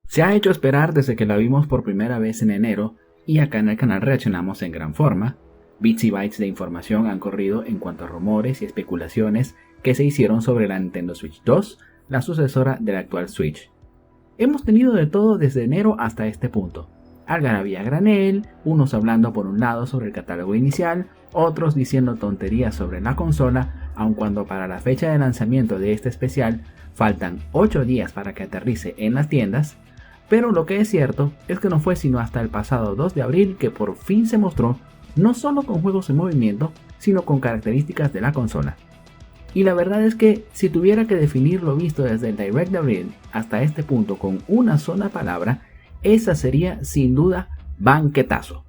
Se ha hecho esperar desde que la vimos por primera vez en enero y acá en el canal reaccionamos en gran forma. Bits y bytes de información han corrido en cuanto a rumores y especulaciones que se hicieron sobre la Nintendo Switch 2, la sucesora de la actual Switch. Hemos tenido de todo desde enero hasta este punto. Algarabía a granel, unos hablando por un lado sobre el catálogo inicial, otros diciendo tonterías sobre la consola, aun cuando para la fecha de lanzamiento de este especial faltan 8 días para que aterrice en las tiendas. Pero lo que es cierto es que no fue sino hasta el pasado 2 de abril que por fin se mostró no solo con juegos en movimiento, sino con características de la consola. Y la verdad es que si tuviera que definir lo visto desde el Direct de abril hasta este punto con una sola palabra, esa sería sin duda banquetazo.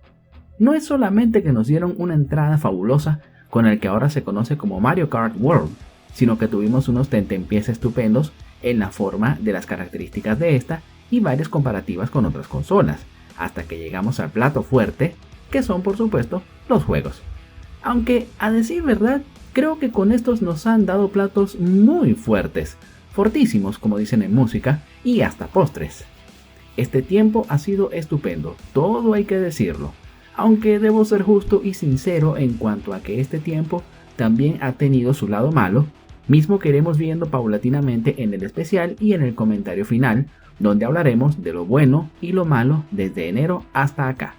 No es solamente que nos dieron una entrada fabulosa con el que ahora se conoce como Mario Kart World, sino que tuvimos unos tentempiés estupendos en la forma de las características de esta y varias comparativas con otras consolas, hasta que llegamos al plato fuerte, que son por supuesto los juegos. Aunque a decir verdad, creo que con estos nos han dado platos muy fuertes, fortísimos como dicen en música, y hasta postres. Este tiempo ha sido estupendo, todo hay que decirlo, aunque debo ser justo y sincero en cuanto a que este tiempo también ha tenido su lado malo, mismo que iremos viendo paulatinamente en el especial y en el comentario final, donde hablaremos de lo bueno y lo malo desde enero hasta acá.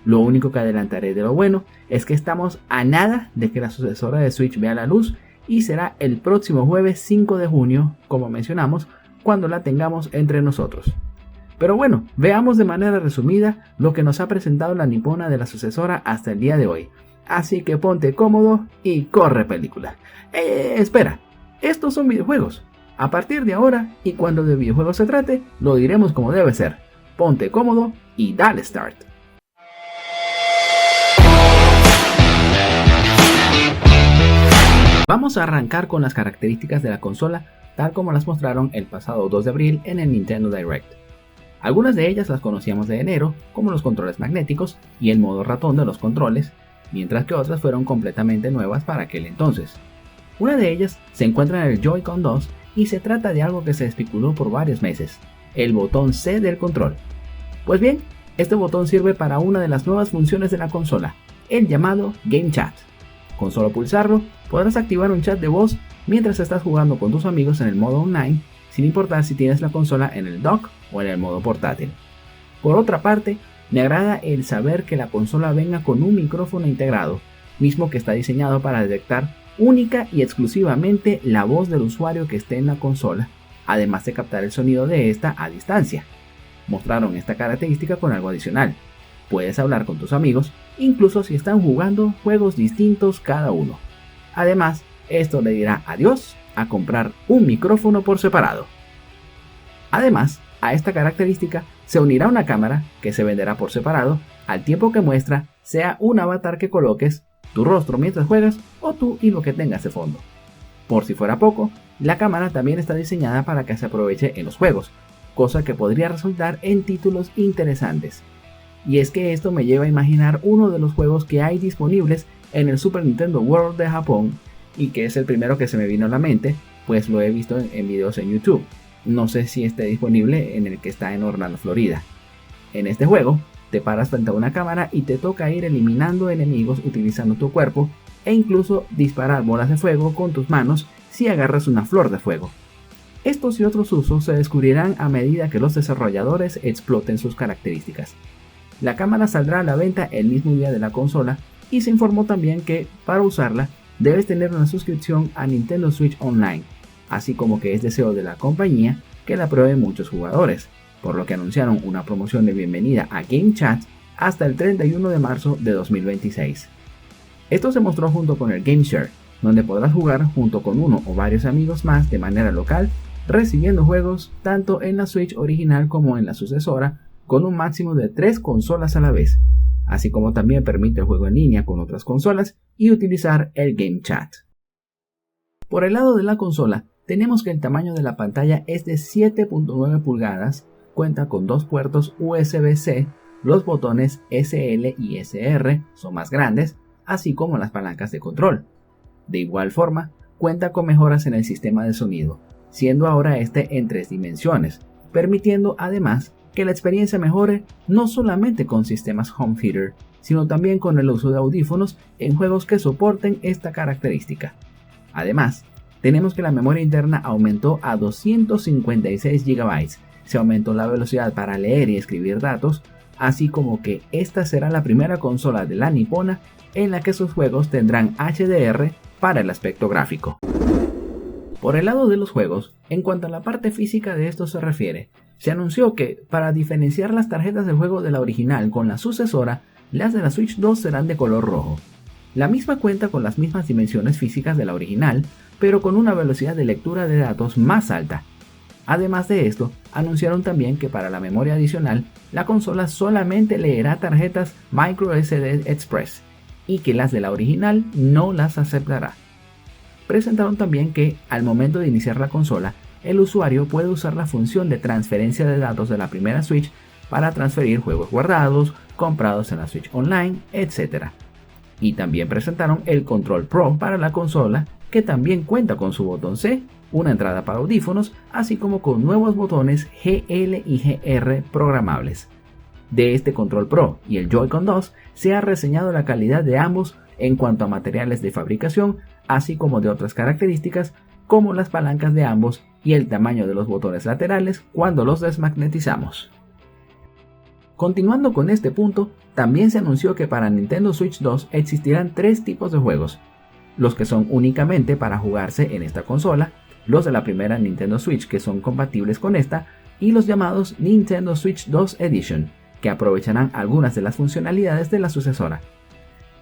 Lo único que adelantaré de lo bueno es que estamos a nada de que la sucesora de Switch vea la luz y será el próximo jueves 5 de junio, como mencionamos, cuando la tengamos entre nosotros. Pero bueno, veamos de manera resumida lo que nos ha presentado la nipona de la sucesora hasta el día de hoy. Así que ponte cómodo y corre película. Espera, estos son videojuegos. A partir de ahora y cuando de videojuegos se trate, lo diremos como debe ser. Ponte cómodo y dale start. Vamos a arrancar con las características de la consola tal como las mostraron el pasado 2 de abril en el Nintendo Direct. Algunas de ellas las conocíamos de enero, como los controles magnéticos y el modo ratón de los controles, mientras que otras fueron completamente nuevas para aquel entonces. Una de ellas se encuentra en el Joy-Con 2 y se trata de algo que se especuló por varios meses, el botón C del control. Pues bien, este botón sirve para una de las nuevas funciones de la consola, el llamado Game Chat. Con solo pulsarlo, podrás activar un chat de voz mientras estás jugando con tus amigos en el modo online, sin importar si tienes la consola en el dock o en el modo portátil. Por otra parte, me agrada el saber que la consola venga con un micrófono integrado, mismo que está diseñado para detectar única y exclusivamente la voz del usuario que esté en la consola, además de captar el sonido de esta a distancia. Mostraron esta característica con algo adicional. Puedes hablar con tus amigos, incluso si están jugando juegos distintos cada uno. Además, esto le dirá adiós a comprar un micrófono por separado. Además, a esta característica se unirá una cámara que se venderá por separado, al tiempo que muestra sea un avatar que coloques, tu rostro mientras juegas o tú y lo que tengas de fondo. Por si fuera poco, la cámara también está diseñada para que se aproveche en los juegos, cosa que podría resultar en títulos interesantes. Y es que esto me lleva a imaginar uno de los juegos que hay disponibles en el Super Nintendo World de Japón, y que es el primero que se me vino a la mente, pues lo he visto en videos en YouTube. No sé si esté disponible en el que está en Orlando, Florida. En este juego, te paras frente a una cámara y te toca ir eliminando enemigos utilizando tu cuerpo e incluso disparar bolas de fuego con tus manos si agarras una flor de fuego. Estos y otros usos se descubrirán a medida que los desarrolladores exploten sus características. La cámara saldrá a la venta el mismo día de la consola y se informó también que, para usarla, debes tener una suscripción a Nintendo Switch Online, así como que es deseo de la compañía que la prueben muchos jugadores, por lo que anunciaron una promoción de bienvenida a Game Chat hasta el 31 de marzo de 2026. Esto se mostró junto con el Game Share, donde podrás jugar junto con uno o varios amigos más de manera local, recibiendo juegos tanto en la Switch original como en la sucesora, con un máximo de 3 consolas a la vez, así como también permite el juego en línea con otras consolas y utilizar el Game Chat. Por el lado de la consola, tenemos que el tamaño de la pantalla es de 7.9 pulgadas, cuenta con 2 puertos USB-C, los botones SL y SR son más grandes, así como las palancas de control. De igual forma, cuenta con mejoras en el sistema de sonido, siendo ahora este en 3 dimensiones, permitiendo además que la experiencia mejore no solamente con sistemas home theater, sino también con el uso de audífonos en juegos que soporten esta característica. Además, tenemos que la memoria interna aumentó a 256 GB, se aumentó la velocidad para leer y escribir datos, así como que esta será la primera consola de la nipona en la que sus juegos tendrán HDR para el aspecto gráfico. Por el lado de los juegos, en cuanto a la parte física de esto se refiere, se anunció que para diferenciar las tarjetas del juego de la original con la sucesora, las de la Switch 2 serán de color rojo. La misma cuenta con las mismas dimensiones físicas de la original, pero con una velocidad de lectura de datos más alta. Además de esto, anunciaron también que para la memoria adicional, la consola solamente leerá tarjetas microSD Express y que las de la original no las aceptará. Presentaron también que, al momento de iniciar la consola, el usuario puede usar la función de transferencia de datos de la primera Switch para transferir juegos guardados, comprados en la Switch Online, etc. Y también presentaron el Control Pro para la consola, que también cuenta con su botón C, una entrada para audífonos, así como con nuevos botones GL y GR programables. De este Control Pro y el Joy-Con 2 se ha reseñado la calidad de ambos en cuanto a materiales de fabricación, así como de otras características como las palancas de ambos y el tamaño de los botones laterales cuando los desmagnetizamos. Continuando con este punto, también se anunció que para Nintendo Switch 2 existirán 3 tipos de juegos: los que son únicamente para jugarse en esta consola, los de la primera Nintendo Switch que son compatibles con esta, y los llamados Nintendo Switch 2 Edition, que aprovecharán algunas de las funcionalidades de la sucesora.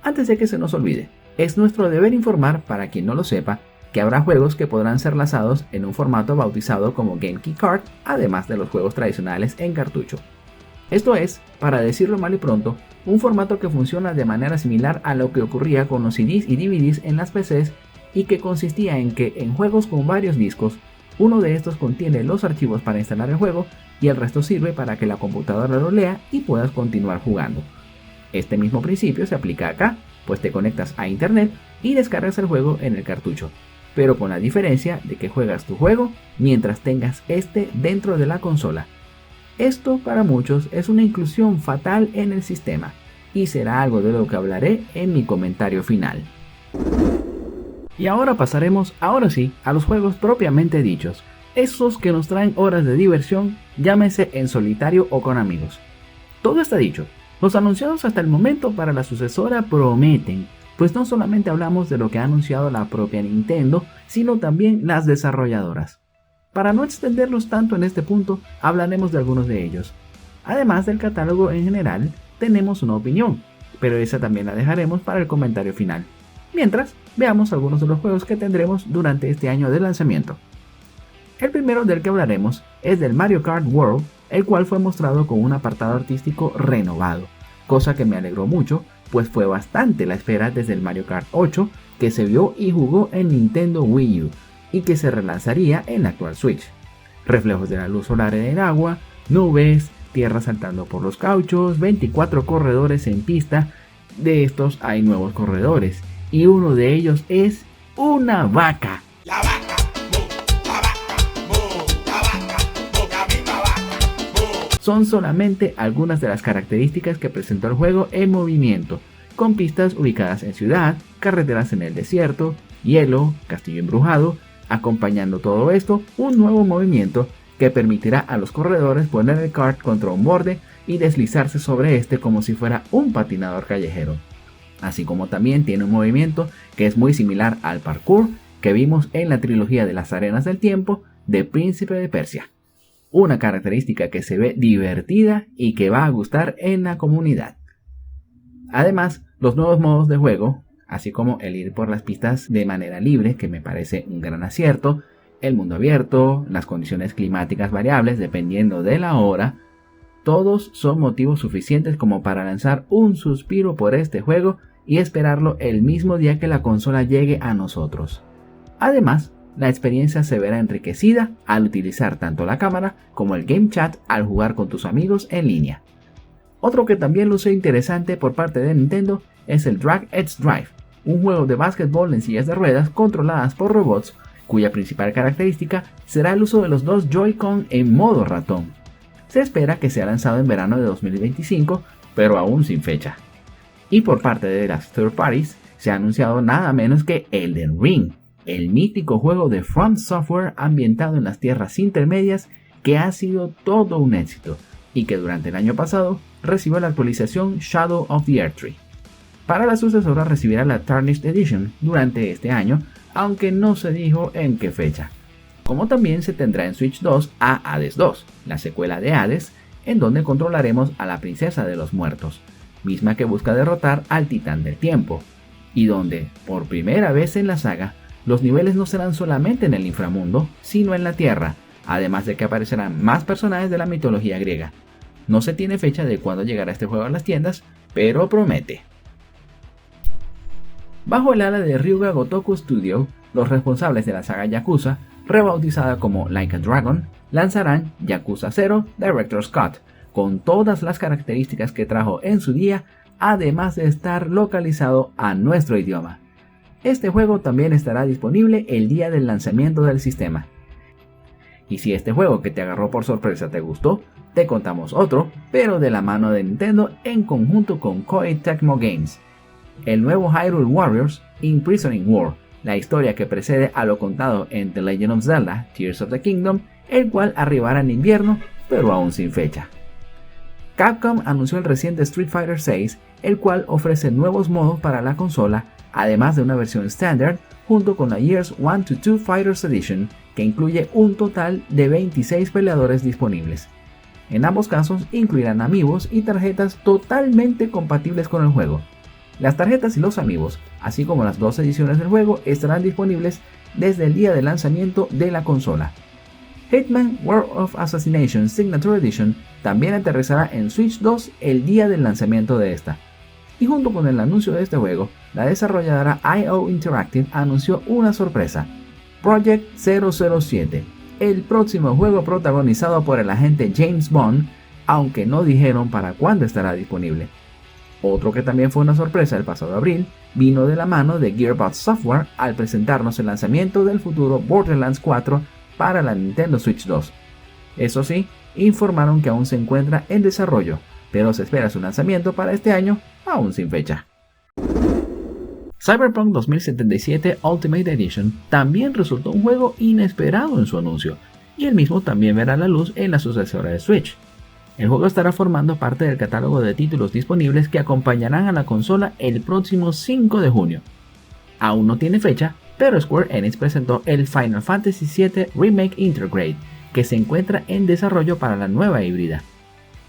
Antes de que se nos olvide, es nuestro deber informar, para quien no lo sepa, que habrá juegos que podrán ser lanzados en un formato bautizado como Game Key Card, además de los juegos tradicionales en cartucho. Esto es, para decirlo mal y pronto, un formato que funciona de manera similar a lo que ocurría con los CDs y DVDs en las PCs, y que consistía en que en juegos con varios discos, uno de estos contiene los archivos para instalar el juego y el resto sirve para que la computadora lo lea y puedas continuar jugando. Este mismo principio se aplica acá, pues te conectas a internet y descargas el juego en el cartucho, pero con la diferencia de que juegas tu juego mientras tengas este dentro de la consola. Esto para muchos es una inclusión fatal en el sistema, y será algo de lo que hablaré en mi comentario final. Y ahora pasaremos, ahora sí, a los juegos propiamente dichos, esos que nos traen horas de diversión, llámese en solitario o con amigos. Todo está dicho, los anunciados hasta el momento para la sucesora prometen, pues no solamente hablamos de lo que ha anunciado la propia Nintendo, sino también las desarrolladoras. Para no extendernos tanto en este punto, hablaremos de algunos de ellos. Además del catálogo en general, tenemos una opinión, pero esa también la dejaremos para el comentario final. Mientras, veamos algunos de los juegos que tendremos durante este año de lanzamiento. El primero del que hablaremos es del Mario Kart World, el cual fue mostrado con un apartado artístico renovado, cosa que me alegró mucho, pues fue bastante la espera desde el Mario Kart 8 que se vio y jugó en Nintendo Wii U, y que se relanzaría en la actual Switch. Reflejos de la luz solar en el agua, nubes, tierra saltando por los cauchos, 24 corredores en pista. De estos hay nuevos corredores, y uno de ellos es una vaca. La vaca, la vaca, la vaca, la vaca. Son solamente algunas de las características que presentó el juego en movimiento, con pistas ubicadas en ciudad, carreteras en el desierto, hielo, castillo embrujado, acompañando todo esto un nuevo movimiento que permitirá a los corredores poner el kart contra un borde y deslizarse sobre este como si fuera un patinador callejero. Así como también tiene un movimiento que es muy similar al parkour que vimos en la trilogía de las arenas del tiempo de Príncipe de Persia. Una característica que se ve divertida y que va a gustar en la comunidad. Además, los nuevos modos de juego, así como el ir por las pistas de manera libre, que me parece un gran acierto, el mundo abierto, las condiciones climáticas variables dependiendo de la hora, todos son motivos suficientes como para lanzar un suspiro por este juego y esperarlo el mismo día que la consola llegue a nosotros. Además, la experiencia se verá enriquecida al utilizar tanto la cámara como el game chat al jugar con tus amigos en línea. Otro que también luce interesante por parte de Nintendo es el Drag X Drive, un juego de básquetbol en sillas de ruedas controladas por robots cuya principal característica será el uso de los dos Joy-Con en modo ratón. Se espera que sea lanzado en verano de 2025, pero aún sin fecha. Y por parte de las third parties, se ha anunciado nada menos que Elden Ring, el mítico juego de From Software ambientado en las tierras intermedias que ha sido todo un éxito y que durante el año pasado recibió la actualización Shadow of the Erdtree. Para la sucesora recibirá la Tarnished Edition durante este año, aunque no se dijo en qué fecha. Como también se tendrá en Switch 2 a Hades 2, la secuela de Hades, en donde controlaremos a la princesa de los muertos, misma que busca derrotar al titán del tiempo, y donde, por primera vez en la saga, los niveles no serán solamente en el inframundo, sino en la tierra, además de que aparecerán más personajes de la mitología griega. No se tiene fecha de cuándo llegará este juego a las tiendas, pero promete. Bajo el ala de Ryuga Gotoku Studio, los responsables de la saga Yakuza, rebautizada como Like a Dragon, lanzarán Yakuza 0 Director's Cut, con todas las características que trajo en su día, además de estar localizado a nuestro idioma. Este juego también estará disponible el día del lanzamiento del sistema. Y si este juego que te agarró por sorpresa te gustó, te contamos otro, pero de la mano de Nintendo en conjunto con Koei Tecmo Games. El nuevo Hyrule Warriors Imprisoning War, la historia que precede a lo contado en The Legend of Zelda Tears of the Kingdom, el cual arribará en invierno, pero aún sin fecha. Capcom anunció el reciente Street Fighter VI, el cual ofrece nuevos modos para la consola, además de una versión estándar, junto con la Years 1 to 2 Fighters Edition, que incluye un total de 26 peleadores disponibles. En ambos casos incluirán amigos y tarjetas totalmente compatibles con el juego. Las tarjetas y los amigos, así como las dos ediciones del juego, estarán disponibles desde el día de lanzamiento de la consola. Hitman World of Assassination Signature Edition también aterrizará en Switch 2 el día del lanzamiento de esta. Y junto con el anuncio de este juego, la desarrolladora IO Interactive anunció una sorpresa: Project 007, el próximo juego protagonizado por el agente James Bond, aunque no dijeron para cuándo estará disponible. Otro que también fue una sorpresa el pasado abril, vino de la mano de Gearbox Software al presentarnos el lanzamiento del futuro Borderlands 4 para la Nintendo Switch 2. Eso sí, informaron que aún se encuentra en desarrollo, pero se espera su lanzamiento para este año, aún sin fecha. Cyberpunk 2077 Ultimate Edition también resultó un juego inesperado en su anuncio, y el mismo también verá la luz en la sucesora de Switch. El juego estará formando parte del catálogo de títulos disponibles que acompañarán a la consola el próximo 5 de junio. Aún no tiene fecha, pero Square Enix presentó el Final Fantasy VII Remake Intergrade, que se encuentra en desarrollo para la nueva híbrida.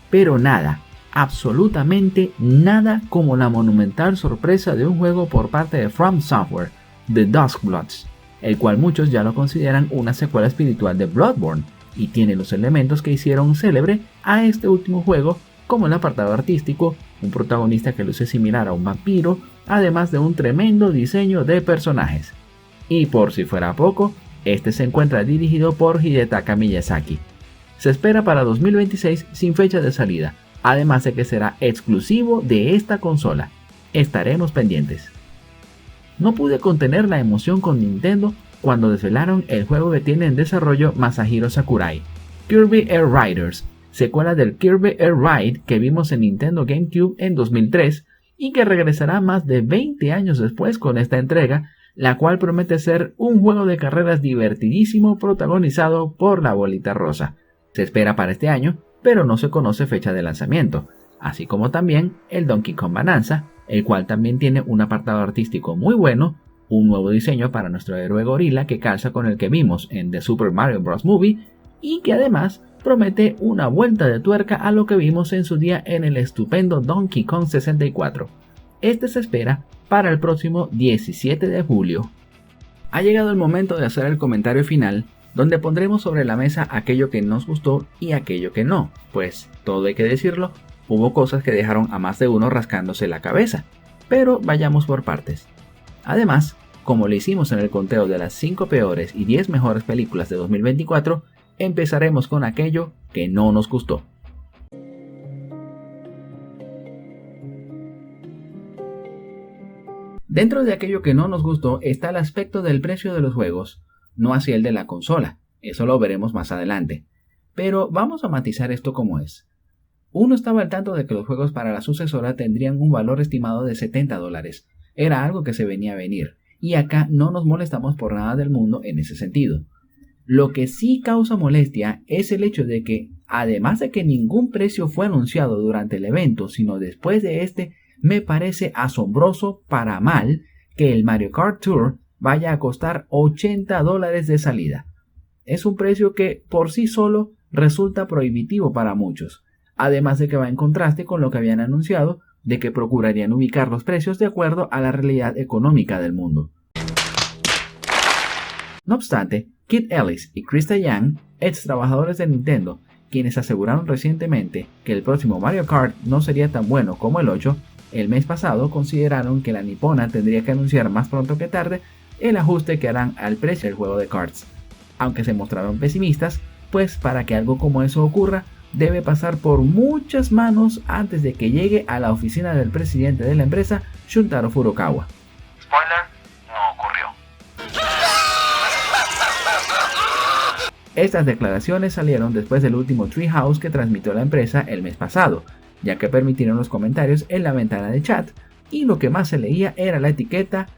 Pero nada, absolutamente nada como la monumental sorpresa de un juego por parte de From Software, The Duskbloods, el cual muchos ya lo consideran una secuela espiritual de Bloodborne, y tiene los elementos que hicieron célebre a este último juego, como el apartado artístico, un protagonista que luce similar a un vampiro, además de un tremendo diseño de personajes. Y por si fuera poco, este se encuentra dirigido por Hidetaka Miyazaki. Se espera para 2026 sin fecha de salida, además de que será exclusivo de esta consola. Estaremos pendientes. No pude contener la emoción con Nintendo cuando desvelaron el juego que tiene en desarrollo Masahiro Sakurai, Kirby Air Riders, secuela del Kirby Air Ride que vimos en Nintendo GameCube en 2003 y que regresará más de 20 años después con esta entrega, la cual promete ser un juego de carreras divertidísimo protagonizado por la bolita rosa. Se espera para este año, pero no se conoce fecha de lanzamiento, así como también el Donkey Kong Bonanza, el cual también tiene un apartado artístico muy bueno, un nuevo diseño para nuestro héroe gorila que calza con el que vimos en The Super Mario Bros. Movie y que además promete una vuelta de tuerca a lo que vimos en su día en el estupendo Donkey Kong 64. Este se espera para el próximo 17 de julio. Ha llegado el momento de hacer el comentario final, donde pondremos sobre la mesa aquello que nos gustó y aquello que no, pues, todo hay que decirlo, hubo cosas que dejaron a más de uno rascándose la cabeza, pero vayamos por partes. Además, como lo hicimos en el conteo de las 5 peores y 10 mejores películas de 2024, empezaremos con aquello que no nos gustó. Dentro de aquello que no nos gustó está el aspecto del precio de los juegos. no así el de la consola. Eso lo veremos más adelante. Pero vamos a matizar esto como es. Uno estaba al tanto de que los juegos para la sucesora tendrían un valor estimado de $70. Era algo que se venía a venir, y acá no nos molestamos por nada del mundo en ese sentido. Lo que sí causa molestia es el hecho de que, además de que ningún precio fue anunciado durante el evento, sino después de este, me parece asombroso para mal que el Mario Kart Tour vaya a costar $80 de salida. Es un precio que por sí solo resulta prohibitivo para muchos, además de que va en contraste con lo que habían anunciado de que procurarían ubicar los precios de acuerdo a la realidad económica del mundo. No obstante, Kit Ellis y Krista Yang, ex trabajadores de Nintendo, quienes aseguraron recientemente que el próximo Mario Kart no sería tan bueno como el 8, el mes pasado consideraron que la nipona tendría que anunciar más pronto que tarde el ajuste que harán al precio del juego de karts. Aunque se mostraron pesimistas, pues para que algo como eso ocurra, debe pasar por muchas manos antes de que llegue a la oficina del presidente de la empresa, Shuntaro Furukawa. Spoiler, no ocurrió. Estas declaraciones salieron después del último Treehouse que transmitió la empresa el mes pasado, ya que permitieron los comentarios en la ventana de chat, y lo que más se leía era la etiqueta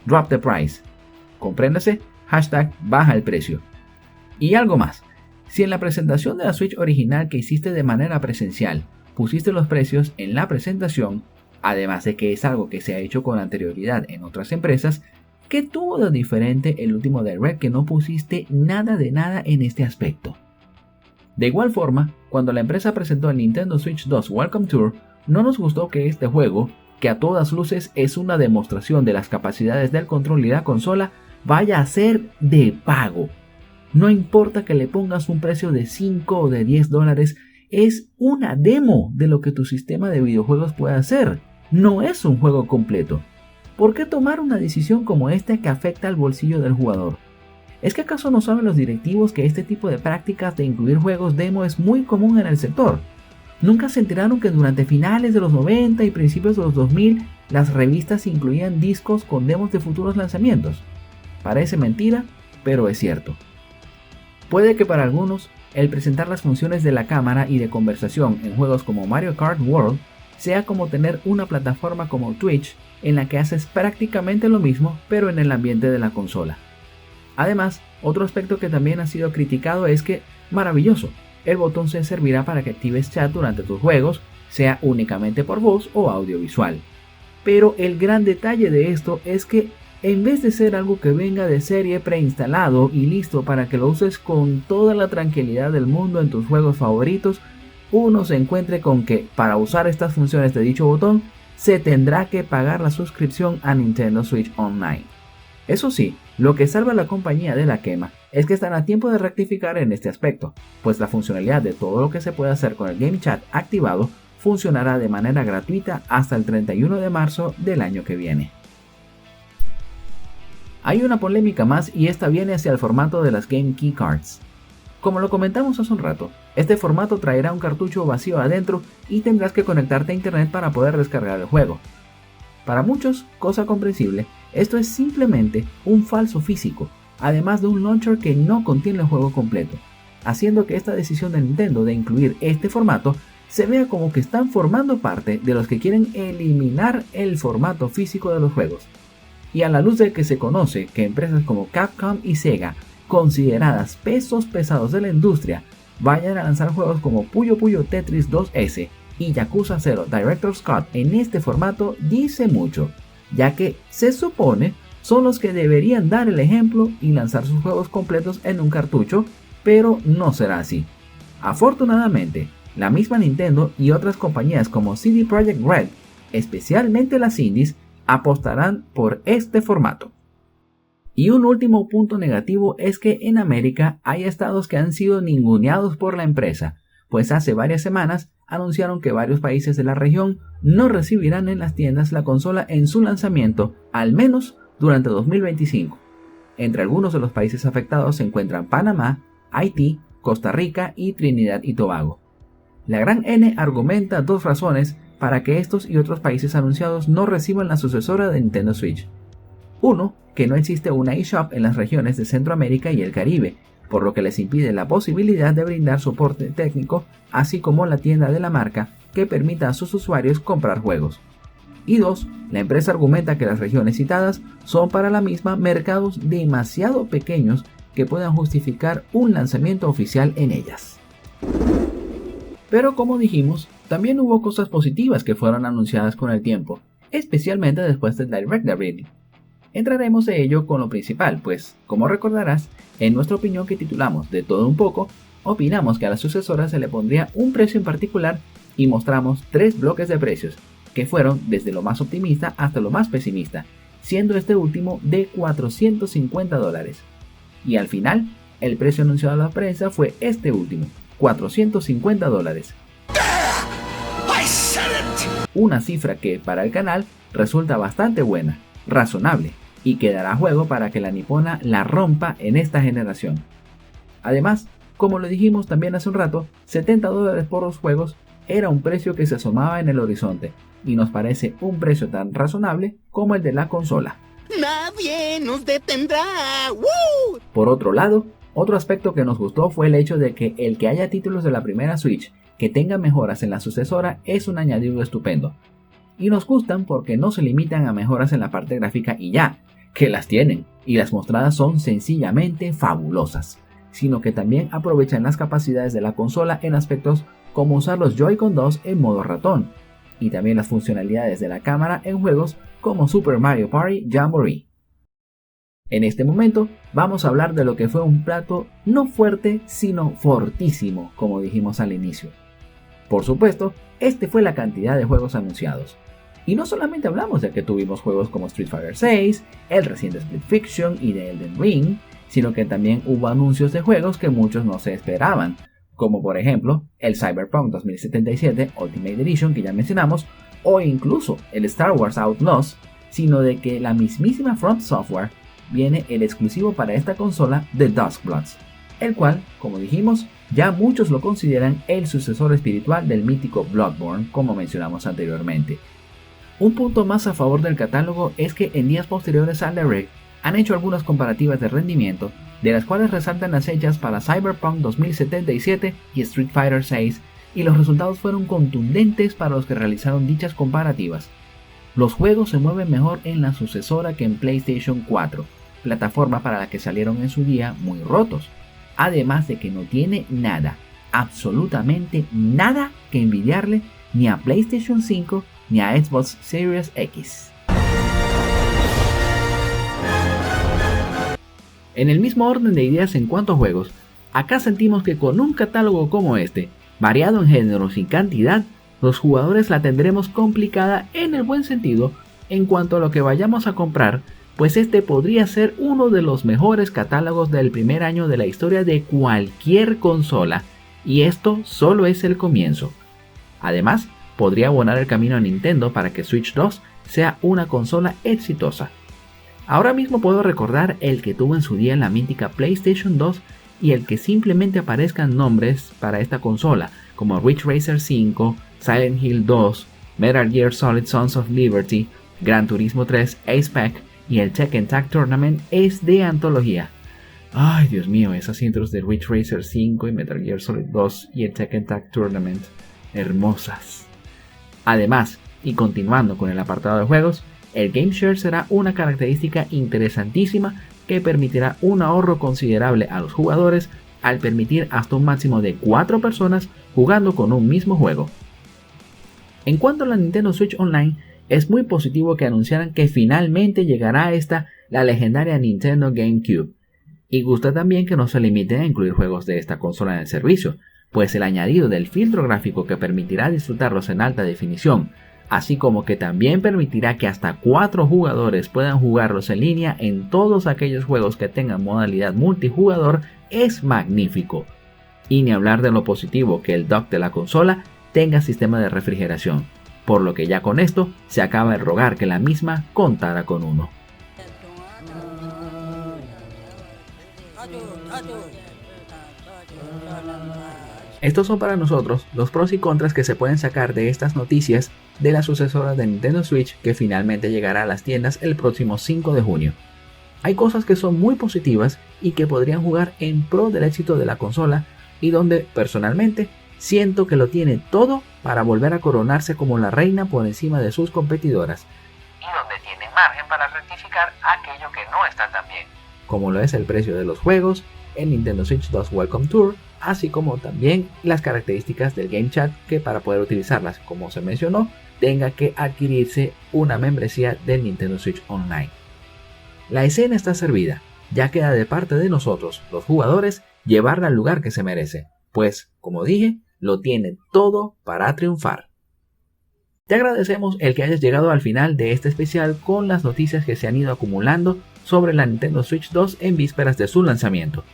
#DropThePrice. Compréndase, #baja el precio. Y algo más. Si en la presentación de la Switch original que hiciste de manera presencial pusiste los precios en la presentación, además de que es algo que se ha hecho con anterioridad en otras empresas, ¿qué tuvo de diferente el último Direct que no pusiste nada de nada en este aspecto? De igual forma, cuando la empresa presentó el Nintendo Switch 2 Welcome Tour, no nos gustó que este juego, que a todas luces es una demostración de las capacidades del control y la consola, vaya a ser de pago. No importa que le pongas un precio de 5 o de $10, es una demo de lo que tu sistema de videojuegos puede hacer. No es un juego completo. ¿Por qué tomar una decisión como esta que afecta al bolsillo del jugador? ¿Es que acaso no saben los directivos que este tipo de prácticas de incluir juegos demo es muy común en el sector? ¿Nunca se enteraron que durante finales de los 90 y principios de los 2000 las revistas incluían discos con demos de futuros lanzamientos? Parece mentira, pero es cierto. Puede que para algunos, el presentar las funciones de la cámara y de conversación en juegos como Mario Kart World sea como tener una plataforma como Twitch en la que haces prácticamente lo mismo pero en el ambiente de la consola. Además, otro aspecto que también ha sido criticado es que, maravilloso, el botón se servirá para que actives chat durante tus juegos, sea únicamente por voz o audiovisual. Pero el gran detalle de esto es que en vez de ser algo que venga de serie preinstalado y listo para que lo uses con toda la tranquilidad del mundo en tus juegos favoritos, uno se encuentre con que para usar estas funciones de dicho botón se tendrá que pagar la suscripción a Nintendo Switch Online. Eso sí, lo que salva a la compañía de la quema es que están a tiempo de rectificar en este aspecto, pues la funcionalidad de todo lo que se puede hacer con el Game Chat activado funcionará de manera gratuita hasta el 31 de marzo del año que viene. Hay una polémica más y esta viene hacia el formato de las Game Key Cards. Como lo comentamos hace un rato, este formato traerá un cartucho vacío adentro y tendrás que conectarte a internet para poder descargar el juego. Para muchos, cosa comprensible, esto es simplemente un falso físico, además de un launcher que no contiene el juego completo, haciendo que esta decisión de Nintendo de incluir este formato se vea como que están formando parte de los que quieren eliminar el formato físico de los juegos. Y a la luz de que se conoce que empresas como Capcom y Sega, consideradas pesos pesados de la industria, vayan a lanzar juegos como Puyo Puyo Tetris 2S y Yakuza 0 Director's Cut en este formato, dice mucho, ya que se supone son los que deberían dar el ejemplo y lanzar sus juegos completos en un cartucho, pero no será así. Afortunadamente, la misma Nintendo y otras compañías como CD Projekt Red, especialmente las indies, apostarán por este formato. Y un último punto negativo es que en América hay estados que han sido ninguneados por la empresa, pues hace varias semanas anunciaron que varios países de la región no recibirán en las tiendas la consola en su lanzamiento, al menos durante 2025. Entre algunos de los países afectados se encuentran Panamá, Haití, Costa Rica y Trinidad y Tobago. La gran N argumenta dos razones para que estos y otros países anunciados no reciban la sucesora de Nintendo Switch. Uno que no existe una eShop en las regiones de Centroamérica y el Caribe, por lo que les impide la posibilidad de brindar soporte técnico, así como la tienda de la marca que permita a sus usuarios comprar juegos. Y 2. La empresa argumenta que las regiones citadas son para la misma mercados demasiado pequeños que puedan justificar un lanzamiento oficial en ellas. Pero como dijimos, también hubo cosas positivas que fueron anunciadas con el tiempo, especialmente después del Direct de abril. Entraremos de ello con lo principal, pues, como recordarás, en nuestra opinión que titulamos De todo un poco, opinamos que a la sucesora se le pondría un precio en particular y mostramos 3 bloques de precios, que fueron desde lo más optimista hasta lo más pesimista, siendo este último de $450. Y al final, el precio anunciado a la prensa fue este último, $450. Una cifra que, para el canal, resulta bastante buena, razonable, y que dará juego para que la nipona la rompa en esta generación. Además, como lo dijimos también hace un rato, $70 por los juegos era un precio que se asomaba en el horizonte, y nos parece un precio tan razonable como el de la consola. ¡Nadie nos detendrá! ¡Woo! Por otro lado, otro aspecto que nos gustó fue el hecho de que el que haya títulos de la primera Switch que tengan mejoras en la sucesora es un añadido estupendo. Y nos gustan porque no se limitan a mejoras en la parte gráfica y ya, que las tienen, y las mostradas son sencillamente fabulosas, sino que también aprovechan las capacidades de la consola en aspectos como usar los Joy-Con 2 en modo ratón, y también las funcionalidades de la cámara en juegos como Super Mario Party Jamboree. En este momento vamos a hablar de lo que fue un plato no fuerte sino fortísimo, como dijimos al inicio. Por supuesto, este fue la cantidad de juegos anunciados. Y no solamente hablamos de que tuvimos juegos como Street Fighter VI, el reciente Split Fiction y The Elden Ring, sino que también hubo anuncios de juegos que muchos no se esperaban, como por ejemplo el Cyberpunk 2077 Ultimate Edition que ya mencionamos, o incluso el Star Wars Outlaws, sino de que la mismísima From Software viene el exclusivo para esta consola de Duskbloods, el cual, como dijimos, ya muchos lo consideran el sucesor espiritual del mítico Bloodborne, como mencionamos anteriormente. Un punto más a favor del catálogo es que en días posteriores al Direct han hecho algunas comparativas de rendimiento, de las cuales resaltan las hechas para Cyberpunk 2077 y Street Fighter VI, y los resultados fueron contundentes para los que realizaron dichas comparativas. Los juegos se mueven mejor en la sucesora que en PlayStation 4, plataforma para la que salieron en su día muy rotos, además de que no tiene nada, absolutamente nada que envidiarle ni a PlayStation 5 ni a Xbox Series X. En el mismo orden de ideas en cuanto a juegos, acá sentimos que con un catálogo como este, variado en géneros y cantidad, los jugadores la tendremos complicada en el buen sentido en cuanto a lo que vayamos a comprar, pues este podría ser uno de los mejores catálogos del primer año de la historia de cualquier consola, y esto solo es el comienzo. Además, podría abonar el camino a Nintendo para que Switch 2 sea una consola exitosa. Ahora mismo puedo recordar el que tuvo en su día en la mítica PlayStation 2 y el que simplemente aparezcan nombres para esta consola como Ridge Racer 5, Silent Hill 2, Metal Gear Solid Sons of Liberty, Gran Turismo 3, Ace Pack y el Tekken Tag Tournament es de antología. Ay, Dios mío, esas intros de Ridge Racer 5 y Metal Gear Solid 2 y el Tekken Tag Tournament, hermosas. Además, y continuando con el apartado de juegos, el Game Share será una característica interesantísima que permitirá un ahorro considerable a los jugadores al permitir hasta un máximo de 4 personas jugando con un mismo juego. En cuanto a la Nintendo Switch Online, es muy positivo que anunciaran que finalmente llegará la legendaria Nintendo GameCube. Y gusta también que no se limiten a incluir juegos de esta consola en el servicio, pues el añadido del filtro gráfico que permitirá disfrutarlos en alta definición, así como que también permitirá que hasta 4 jugadores puedan jugarlos en línea en todos aquellos juegos que tengan modalidad multijugador, es magnífico. Y ni hablar de lo positivo que el dock de la consola tenga sistema de refrigeración, por lo que ya con esto se acaba de rogar que la misma contara con uno. Estos son para nosotros los pros y contras que se pueden sacar de estas noticias de la sucesora de Nintendo Switch que finalmente llegará a las tiendas el próximo 5 de junio. Hay cosas que son muy positivas y que podrían jugar en pro del éxito de la consola y donde personalmente siento que lo tiene todo para volver a coronarse como la reina por encima de sus competidoras. Y donde tienen margen para rectificar aquello que no está tan bien. Como lo es el precio de los juegos, el Nintendo Switch 2 Welcome Tour, así como también las características del Game Chat que para poder utilizarlas, como se mencionó, tenga que adquirirse una membresía del Nintendo Switch Online. La escena está servida, ya queda de parte de nosotros, los jugadores, llevarla al lugar que se merece, pues, como dije, lo tiene todo para triunfar. Te agradecemos el que hayas llegado al final de este especial con las noticias que se han ido acumulando sobre la Nintendo Switch 2 en vísperas de su lanzamiento.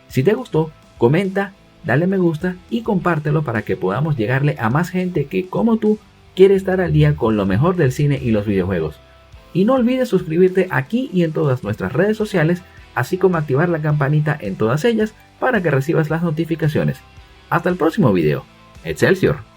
Si te gustó, comenta, dale me gusta y compártelo para que podamos llegarle a más gente que, como tú, quiere estar al día con lo mejor del cine y los videojuegos. Y no olvides suscribirte aquí y en todas nuestras redes sociales, así como activar la campanita en todas ellas para que recibas las notificaciones. Hasta el próximo video. Excelsior.